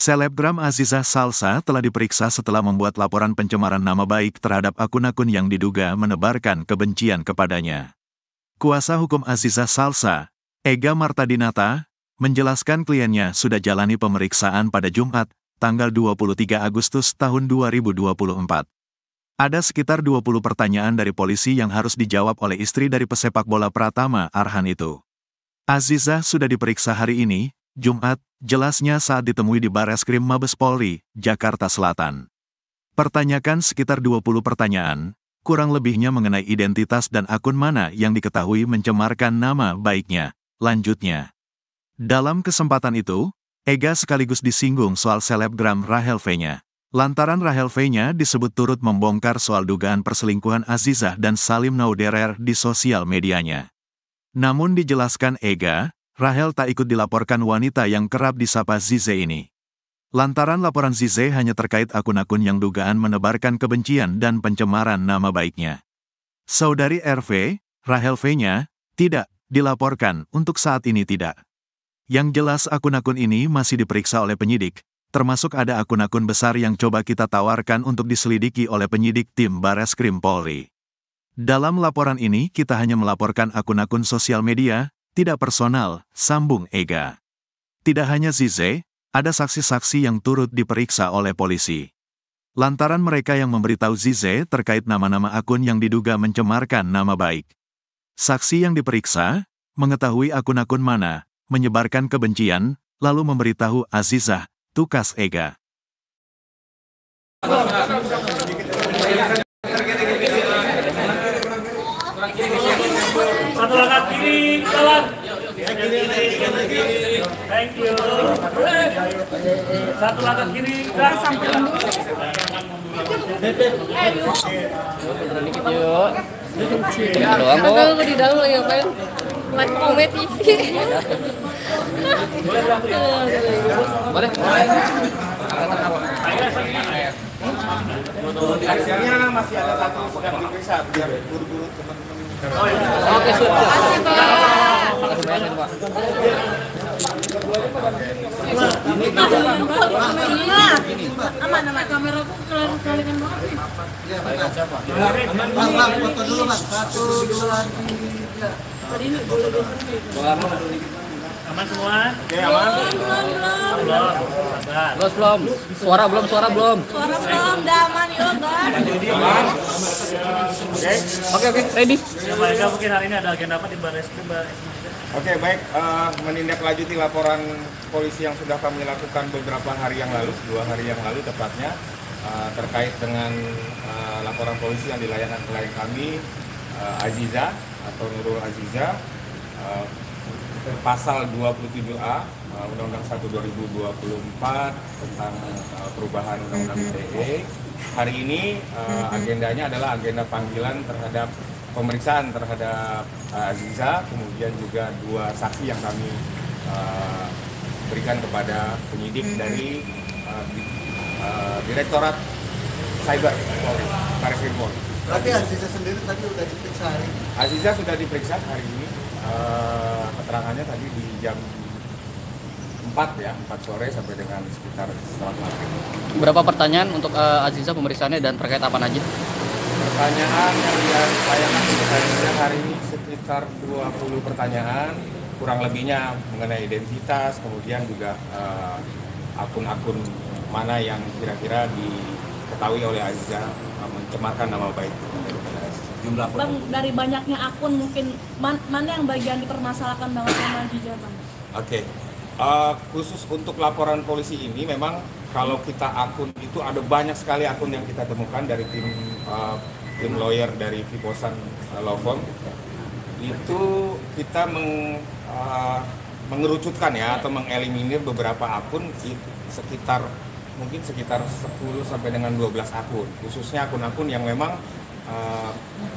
Selebgram Aziza Salsa telah diperiksa setelah membuat laporan pencemaran nama baik terhadap akun-akun yang diduga menebarkan kebencian kepadanya. Kuasa hukum Aziza Salsa, Ega Martadinata, menjelaskan kliennya sudah jalani pemeriksaan pada Jumat, tanggal 23 Agustus tahun 2024. Ada sekitar 20 pertanyaan dari polisi yang harus dijawab oleh istri dari pesepak bola Pratama Arhan itu. Aziza sudah diperiksa hari ini, Jumat, jelasnya saat ditemui di Barreskrim Mabes Polri, Jakarta Selatan. Pertanyakan sekitar 20 pertanyaan, kurang lebihnya mengenai identitas dan akun mana yang diketahui mencemarkan nama baiknya, lanjutnya. Dalam kesempatan itu, Ega sekaligus disinggung soal selebgram Rahel V-nya. Lantaran Rahel V-nya disebut turut membongkar soal dugaan perselingkuhan Aziza dan Salim Nauderer di sosial medianya. Namun dijelaskan Ega, Rahel tak ikut dilaporkan wanita yang kerap disapa Zize ini. Lantaran laporan Zize hanya terkait akun-akun yang dugaan menebarkan kebencian dan pencemaran nama baiknya. Saudari RV, Rahel V-nya, tidak dilaporkan, untuk saat ini tidak. Yang jelas akun-akun ini masih diperiksa oleh penyidik, termasuk ada akun-akun besar yang coba kita tawarkan untuk diselidiki oleh penyidik tim Barreskrim Polri. Dalam laporan ini kita hanya melaporkan akun-akun sosial media, tidak personal, sambung Ega. Tidak hanya Zize, ada saksi-saksi yang turut diperiksa oleh polisi. Lantaran mereka yang memberitahu Zize terkait nama-nama akun yang diduga mencemarkan nama baik. Saksi yang diperiksa, mengetahui akun-akun mana, menyebarkan kebencian, lalu memberitahu Azizah, tukas Ega. Satu langkah kiri, jalan. Thank you. Satu langkah kiri, gerak sampai dulu. Aku di dalam lagi ngapain? Like Ome TV. Boleh? Hasilnya masih ada satu sedang diperiksa biar buru-buru teman-teman. Oke, siap. Makasih, Pak. Makasih banyak, Pak. Aman, kameraku kalian banget. Bang, foto dulu Bang. 1, 2, 3. Tadi ini boleh Aman semua? Oke, aman. Belum. Suara belum. Suara belum, dah aman yuk, Bang. Aman. Oke, ready. Ya, Ega, mungkin hari ini ada agenda apa di Barreskrim? Oke, baik. Menindaklanjuti laporan polisi yang sudah kami lakukan beberapa hari yang lalu, 2 hari yang lalu tepatnya, terkait dengan laporan polisi yang dilayangkan klien kami, Aziza atau Nurul Aziza, pasal 27A Undang-Undang 1 2024 tentang perubahan Undang-Undang ITE. Hari ini agendanya adalah agenda panggilan terhadap pemeriksaan terhadap Aziza, kemudian juga 2 saksi yang kami berikan kepada penyidik dari Direktorat Cyber Polri, Barreskrim Polri. Berarti Aziza sendiri tadi sudah diperiksa hari ini? Aziza sudah diperiksa hari ini. Keterangannya tadi di jam 4 sore sampai dengan sekitar setelah maghrib. Berapa pertanyaan untuk Aziza pemeriksaannya dan terkait apa aja? Pertanyaan yang dilayangkan untuk Aziza hari ini sekitar 20 pertanyaan, kurang lebihnya mengenai identitas, kemudian juga akun-akun mana yang kira-kira diketahui oleh Aziza mencemarkan nama baik. Jumlah Bang, dari banyaknya akun mungkin mana yang bagian dipermasalahkan banget sama Aziza, Bang? Oke. Khusus untuk laporan polisi ini memang kalau kita akun itu ada banyak sekali akun yang kita temukan dari tim lawyer dari Viposan Law Firm. Itu kita mengerucutkan ya atau mengeliminir beberapa akun mungkin sekitar 10 sampai dengan 12 akun, khususnya akun-akun yang memang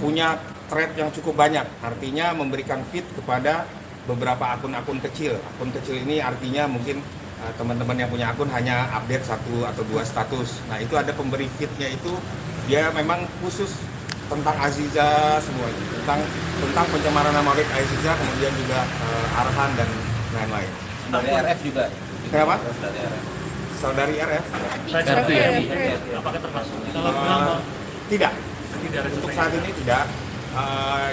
punya thread yang cukup banyak, artinya memberikan feed kepada beberapa akun-akun kecil. Akun kecil ini artinya mungkin teman-teman yang punya akun hanya update 1 atau 2 status. Nah, itu ada pemberi feednya, itu dia memang khusus tentang Aziza semua, tentang pencemaran nama baik Aziza, kemudian juga Arhan dan lain-lain. Dari RF juga? Kenapa? saudari RF. Verdi ya. Apakah termasuk? Tidak. Tidak ada Untuk saat ini tidak.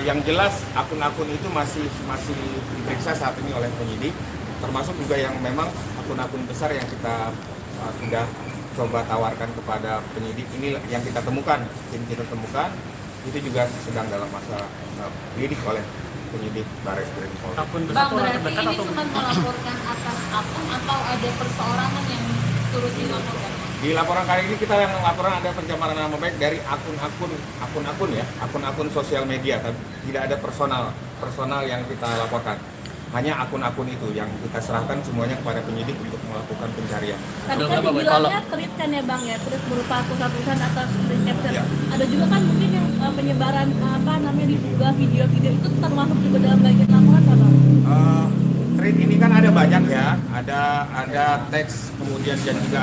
Yang jelas akun-akun itu masih diperiksa saat ini oleh penyidik, termasuk juga yang memang akun-akun besar yang kita sudah coba tawarkan kepada penyidik. Ini yang kita temukan, tim kita temukan, itu juga sedang dalam masa lidik oleh penyidik Barreskrim Polri. Akun besar Bang, atau orang berarti terdekat ini atau cuma melaporkan atas akun atau ada perseorangan yang turut dilaporkan? Di laporan kali ini kita yang laporan ada pencemaran nama baik dari akun-akun sosial media, tapi tidak ada personal yang kita laporkan. Hanya akun-akun itu yang kita serahkan semuanya kepada penyidik untuk melakukan pencarian. Tadi kan dibilangnya tweet kan ya Bang ya, tweet berupa tulisan atau screen capture. Ya. Ada juga kan mungkin yang penyebaran diduga video-video itu termasuk juga dalam bagian laporan nggak Bang? Tweet ini kan ada banyak ya, ada teks, kemudian dan juga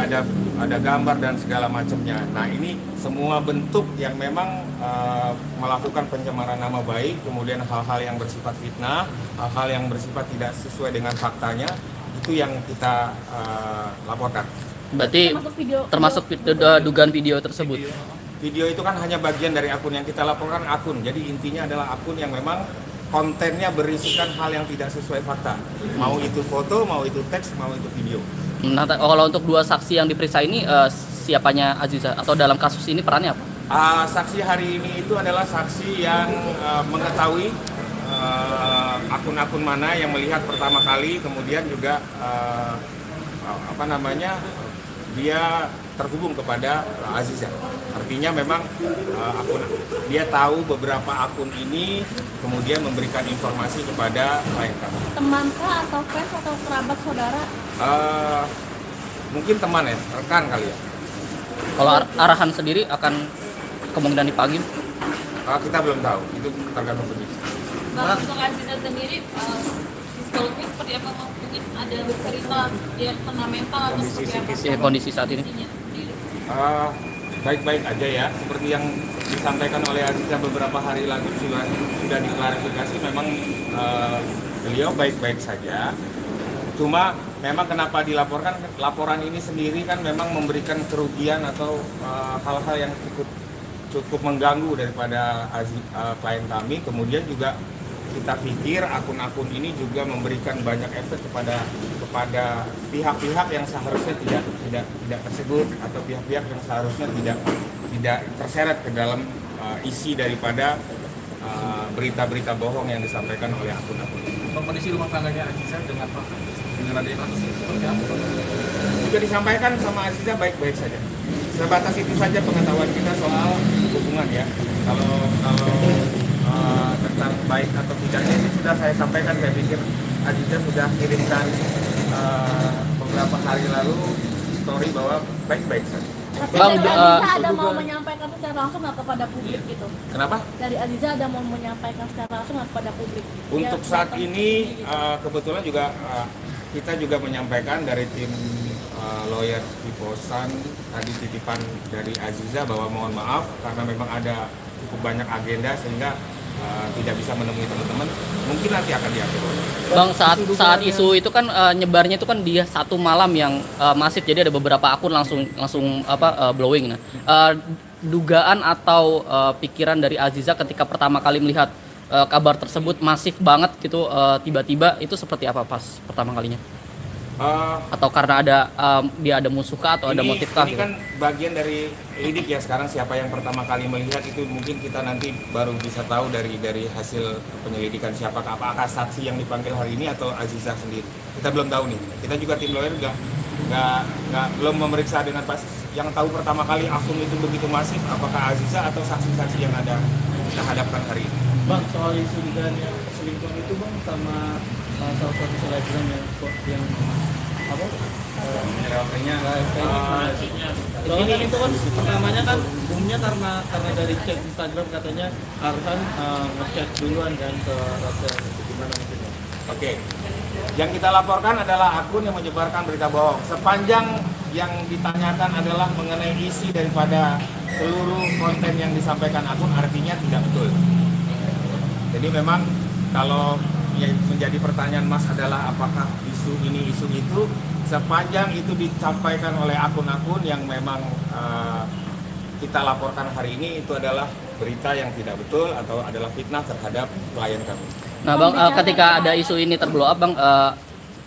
ada gambar dan segala macamnya. Nah ini semua bentuk yang memang melakukan pencemaran nama baik, kemudian hal-hal yang bersifat fitnah, hal-hal yang bersifat tidak sesuai dengan faktanya, itu yang kita laporkan. Berarti termasuk dugaan video tersebut. Video itu kan hanya bagian dari akun yang kita laporkan akun, jadi intinya adalah akun yang memang kontennya berisikan hal yang tidak sesuai fakta. Mau itu foto, mau itu teks, mau itu video. Nah, kalau untuk dua saksi yang diperiksa ini siapanya Aziza atau dalam kasus ini perannya apa? Saksi hari ini itu adalah saksi yang mengetahui akun-akun mana yang melihat pertama kali, kemudian juga dia terhubung kepada Aziza. Artinya memang dia tahu beberapa akun ini, kemudian memberikan informasi kepada klien kami. Temankah atau fans atau kerabat saudara? Mungkin teman ya, rekan kali ya. Kalau arahan sendiri akan kemungkinan dipanggil? Kita belum tahu, itu tergantung penyidik. Bang, untuk Aziza sendiri, psikologis seperti apa Bang? Mungkin ada bercerita dia kena mental atau Kondisi seperti apa? psikisnya. Kondisi saat ini. Kondisinya sendiri. Baik-baik aja ya, seperti yang disampaikan oleh Aziza beberapa hari lalu sudah diklarifikasi, memang beliau baik-baik saja. Cuma memang kenapa dilaporkan, laporan ini sendiri kan memang memberikan kerugian atau hal-hal yang cukup mengganggu daripada klien kami. Kemudian juga kita pikir akun-akun ini juga memberikan banyak efek kepada pihak-pihak yang seharusnya tidak tersebut, atau pihak-pihak yang seharusnya tidak terseret ke dalam isi daripada berita-berita bohong yang disampaikan oleh akun-akun ini. kondisi rumah tangganya Aziza dengan adanya kasus ini seperti apa? Juga disampaikan sama Aziza baik-baik saja. Sebatas itu saja pengetahuan kita soal hubungan ya. Kalau tentang baik atau tidaknya itu sudah saya sampaikan. Saya pikir Aziza sudah kirimkan beberapa hari lalu story bahwa baik-baik saja. Tapi Bang, dari Aziza ada mau menyampaikan secara langsung nggak kepada publik gitu? Kenapa? Dari Aziza ada mau menyampaikan secara langsung nggak kepada publik? Untuk Ya, saat datang ini gitu. kebetulan juga kita juga menyampaikan dari tim lawyer Viposan tadi titipan dari Aziza bahwa mohon maaf karena memang ada cukup banyak agenda sehingga tidak bisa menemui teman-teman. Mungkin nanti akan diatur. Bang, saat isu itu kan nyebarnya itu kan dia satu malam yang masif, jadi ada beberapa akun langsung blowing. Nah, dugaan atau pikiran dari Aziza ketika pertama kali melihat kabar tersebut masif banget gitu, tiba-tiba itu seperti apa pas pertama kalinya? Atau karena dia ada musuh kah atau ada motif kah? Ini Gitu? kan bagian dari lidik ya, sekarang siapa yang pertama kali melihat itu mungkin kita nanti baru bisa tahu dari hasil penyelidikan siapakah, apakah saksi yang dipanggil hari ini atau Aziza sendiri. Kita belum tahu nih. Kita juga tim lawyer belum memeriksa dengan pas. Yang tahu pertama kali akun itu begitu masif apakah Aziza atau saksi-saksi yang ada kita hadapkan hari ini. Bang, soal isu dugaan yang selingkuh itu Bang sama salah satu selebgram yang apa? Soalnya kan itu kan pertamanya kan umumnya karena dari chat Instagram katanya Arhan ngechat duluan dan ke Rachel, gimana mungkin Bang? Oke. Yang kita laporkan adalah akun yang menyebarkan berita bohong. Sepanjang yang ditanyakan adalah mengenai isi daripada seluruh konten yang disampaikan akun, artinya tidak betul. Jadi memang kalau yang menjadi pertanyaan Mas adalah apakah isu ini isu itu, sepanjang itu disampaikan oleh akun-akun yang memang kita laporkan hari ini itu adalah berita yang tidak betul atau adalah fitnah terhadap klien kami. Nah Bang, ketika ada isu ini terblow up Bang,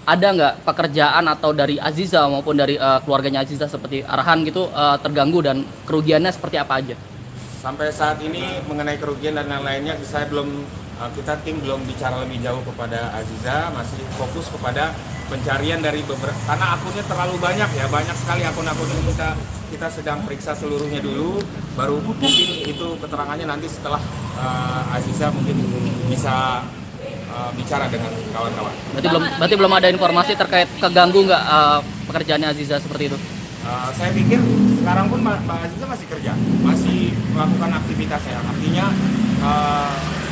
ada nggak pekerjaan atau dari Aziza maupun dari keluarganya Aziza seperti Arhan gitu terganggu dan kerugiannya seperti apa aja? Sampai saat ini mengenai kerugian dan lain-lainnya saya belum, kita tim belum bicara lebih jauh kepada Aziza, masih fokus kepada pencarian dari beberapa, karena akunnya terlalu banyak ya, banyak sekali akun-akun ini kita sedang periksa seluruhnya dulu, baru mungkin itu keterangannya nanti setelah Aziza mungkin bisa bicara dengan kawan-kawan. Berarti belum ada informasi terkait keganggu nggak pekerjaannya Aziza seperti itu? Saya pikir sekarang pun Mbak Aziza masih kerja, masih melakukan aktivitasnya, artinya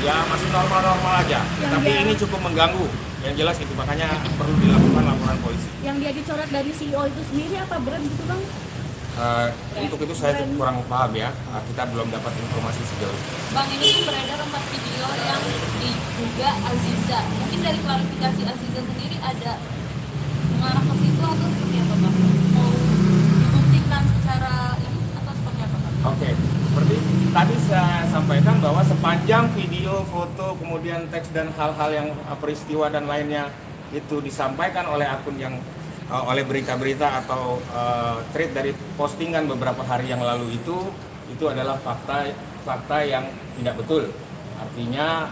ya masih normal-normal aja. Tapi ini cukup mengganggu, yang jelas itu, makanya perlu dilakukan laporan polisi. Yang dia dicoret dari CEO itu sendiri apa brand gitu Bang? Untuk itu saya kurang paham ya, kita belum dapat informasi sejauh itu. Bang, ini kan beredar 4 video yang diduga Aziza. Mungkin dari klarifikasi Aziza sendiri ada mengarah ke situ atau seperti apa Bang? Mau dibuktikan secara ini atau seperti apa Bang? Oke, seperti tadi saya sampaikan bahwa sepanjang video, foto, kemudian teks dan hal-hal yang peristiwa dan lainnya itu disampaikan oleh akun yang oleh berita-berita atau thread dari postingan beberapa hari yang lalu itu adalah fakta yang tidak betul, artinya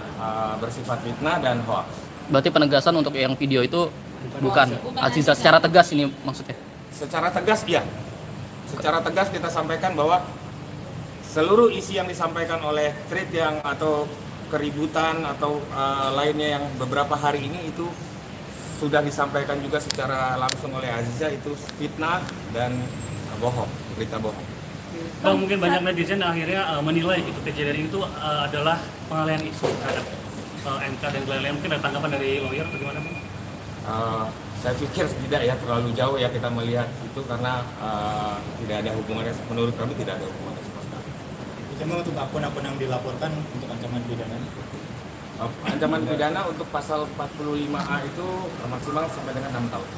bersifat fitnah dan hoax. Berarti penegasan untuk yang video itu bukan Aziza secara tegas ini maksudnya? Secara tegas iya, secara tegas kita sampaikan bahwa seluruh isi yang disampaikan oleh thread yang atau keributan atau lainnya yang beberapa hari ini itu sudah disampaikan juga secara langsung oleh Aziza, itu fitnah dan bohong, berita bohong. Bang, mungkin banyak netizen akhirnya menilai itu kejadian itu adalah pengalihan isu terhadap MK dan lain-lain. Mungkin ada tanggapan dari lawyer bagaimana Bang? Saya pikir tidak ya, terlalu jauh ya kita melihat itu karena tidak ada hubungannya, menurut kami tidak ada hubungannya sama sekali. Cuma untuk akun-akun yang dilaporkan untuk ancaman pidana? Ancaman pidana untuk pasal 45A itu maksimal sampai dengan 6 tahun.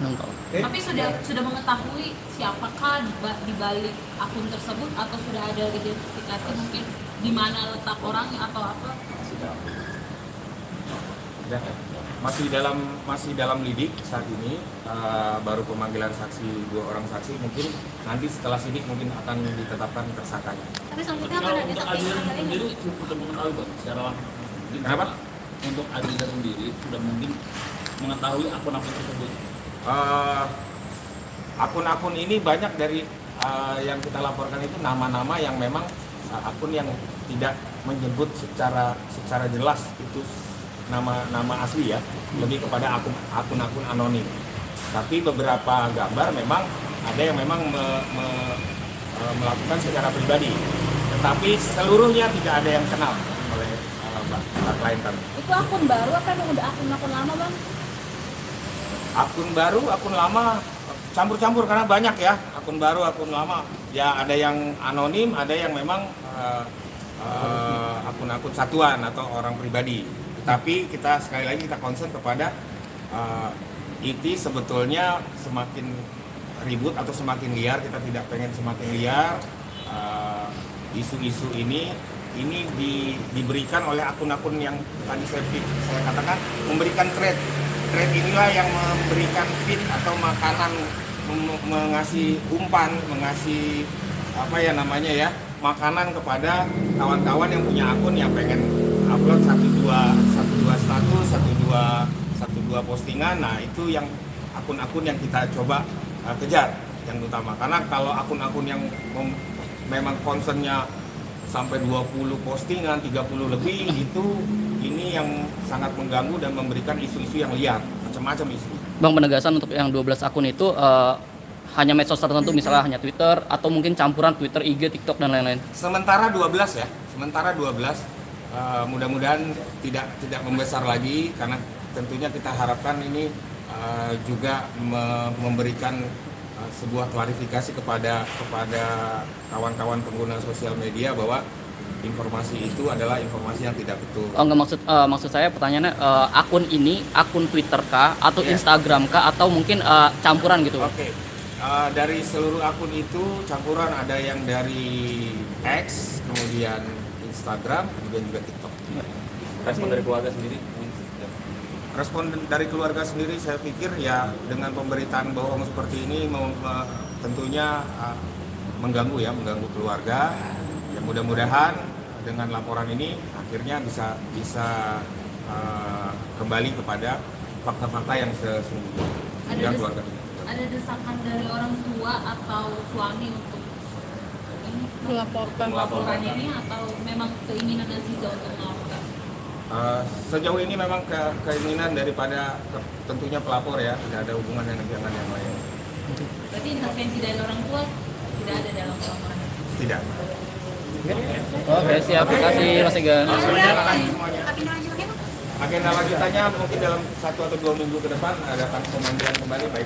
6 tahun. Tapi sudah mengetahui siapakah di balik akun tersebut atau sudah ada identifikasi mungkin di mana letak orangnya atau apa? Sudah. Masih dalam lidik saat ini, baru pemanggilan saksi 2 orang saksi, mungkin nanti setelah sidik mungkin akan ditetapkan tersangkanya. Tapi selanjutnya akan ada saksi yang lain. Sendiri sudah mengetahui Bang secara langsung. Kenapa? Untuk Aziza sendiri sudah mungkin mengetahui akun-akun tersebut. Akun-akun ini banyak dari yang kita laporkan itu nama-nama yang memang akun yang tidak menyebut secara jelas itu nama asli ya, lebih kepada akun-akun anonim. Tapi beberapa gambar memang ada yang memang melakukan secara pribadi, tetapi seluruhnya tidak ada yang kenal oleh klien kami. Itu akun baru apa emang udah akun lama Bang? Akun baru, akun lama, campur-campur karena banyak ya, akun baru, akun lama. Ya ada yang anonim, ada yang memang akun-akun satuan atau orang pribadi. Tapi kita sekali lagi kita concern kepada IT sebetulnya semakin ribut atau semakin liar, kita tidak pengen semakin liar. Isu-isu ini diberikan oleh akun-akun yang tadi saya katakan memberikan thread inilah yang memberikan feed atau makanan, mengasih umpan, mengasih apa ya namanya ya, makanan kepada kawan-kawan yang punya akun yang pengen upload satu dua status, satu dua postingan. Nah itu yang akun-akun yang kita coba kejar yang utama, karena kalau akun-akun yang memang concernnya sampai 20 postingan, 30 lebih, ini yang sangat mengganggu dan memberikan isu-isu yang liar, macam-macam isu. Bang, penegasan untuk yang 12 akun itu hanya medsos tertentu, misalnya hanya Twitter atau mungkin campuran Twitter, IG, TikTok dan lain-lain. Sementara 12 ya, mudah-mudahan tidak membesar lagi, karena tentunya kita harapkan ini juga memberikan sebuah klarifikasi kepada kawan-kawan pengguna sosial media bahwa informasi itu adalah informasi yang tidak betul. Oh nggak, maksud saya pertanyaannya akun ini akun Twitter kah atau Iya. Instagram kah atau mungkin campuran gitu? Oke. Dari seluruh akun itu campuran, ada yang dari X, kemudian Instagram, kemudian juga TikTok. Respon dari keluarga sendiri? Respon dari keluarga sendiri saya pikir ya dengan pemberitaan bohong seperti ini tentunya mengganggu keluarga. Ya mudah-mudahan dengan laporan ini akhirnya bisa kembali kepada fakta-fakta yang sesungguhnya. Ada Keluarga. ada desakan dari orang tua atau suami untuk ini melaporkan ini, atau memang keinginan Aziza untuk melaporkan? Sejauh ini memang keinginan daripada tentunya pelapor ya, tidak ada hubungan dengan yang lain. Berarti intervensi dari orang tua tidak ada dalam laporan? Tidak. Oke, siap. Terima kasih Mas Ega. Agenda lanjutannya mungkin dalam 1 atau 2 minggu ke depan ada pemanggilan kembali baik